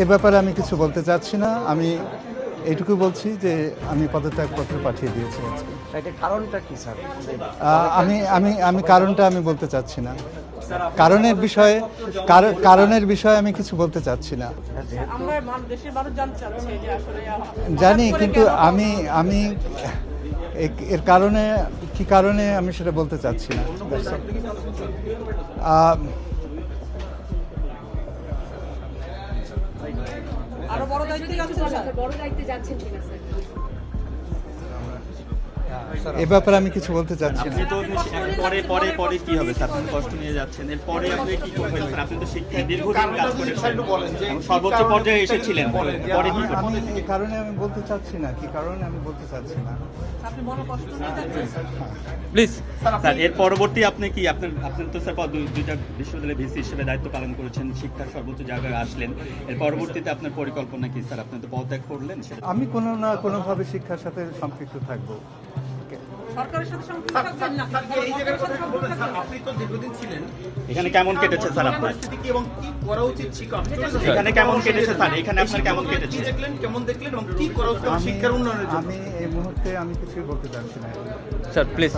এ ব্যাপারে আমি কিছু বলতে চাচ্ছি না। আমি এইটুকু বলছি যে আমি পদত্যাগপত্র পাঠিয়ে দিয়েছি আজকে। এটা কারণটা কি স্যার? আমি কারণটা আমি বলতে চাচ্ছি না। কারণের বিষয়ে আমি কিছু বলতে চাচ্ছি না। দেশের মানুষ জানতে চাচ্ছে যে আসলে জানি, কিন্তু আমি এর কারণে কি কারণে আমি সেটা বলতে চাচ্ছি না। আরো বড় দায়িত্বে যাচ্ছেন স্যার? বড় দায়িত্বে যাচ্ছেন কিনা স্যার? এ ব্যাপারে আমি কিছু বলতে চাচ্ছি না। আপনি তো পরে পরে পরে কি হবে স্যার? আপনি কষ্ট নিয়ে যাচ্ছেন, এরপরে আপনি কি করবেন স্যার? আপনি তো শিক্ষায় দীর্ঘদিন কাজ করেছেন এবং সর্বোচ্চ পর্যায়ে এসেছিলেন, পরে কি করবেন? আমি এই কারণে আমি বলতে চাচ্ছি না, কি কারণে আমি বলতে চাচ্ছি না। আপনি মনে কষ্ট নিয়ে যাচ্ছেন? প্লিজ স্যার, এর পরবর্তী আপনি কি আপনার তো স্যার দুইটা বিশ্ববিদ্যালয়ের ভিসি হিসেবে দায়িত্ব পালন করেছেন, শিক্ষার সর্বোচ্চ জায়গায় আসলেন, এর পরবর্তীতে আপনার পরিকল্পনা কি স্যার? আপনি তো পদত্যাগ করলেন, সেটা আমি কোনো না কোনোভাবে শিক্ষার সাথে সম্পৃক্ত থাকবো। সরকারের সাথে সম্পৃক্ত থাকবেন না? এই জায়গায় কথা বলবেন স্যার, আপনি তো দীর্ঘদিন ছিলেন, এখানে কেমন কেটেছে স্যার আপনার? পরিস্থিতি কি এবং কি করা উচিত শিক্ষা এখানে কেমন কেটেছে স্যার? এখানে আপনার কেমন কেটেছে? কি দেখলেন, কেমন দেখলেন এবং কি করা উচিত শিক্ষার উন্নয়নের জন্য? আমি এই মুহূর্তে আমি কিছুই বলতে চাচ্ছি না। Sir please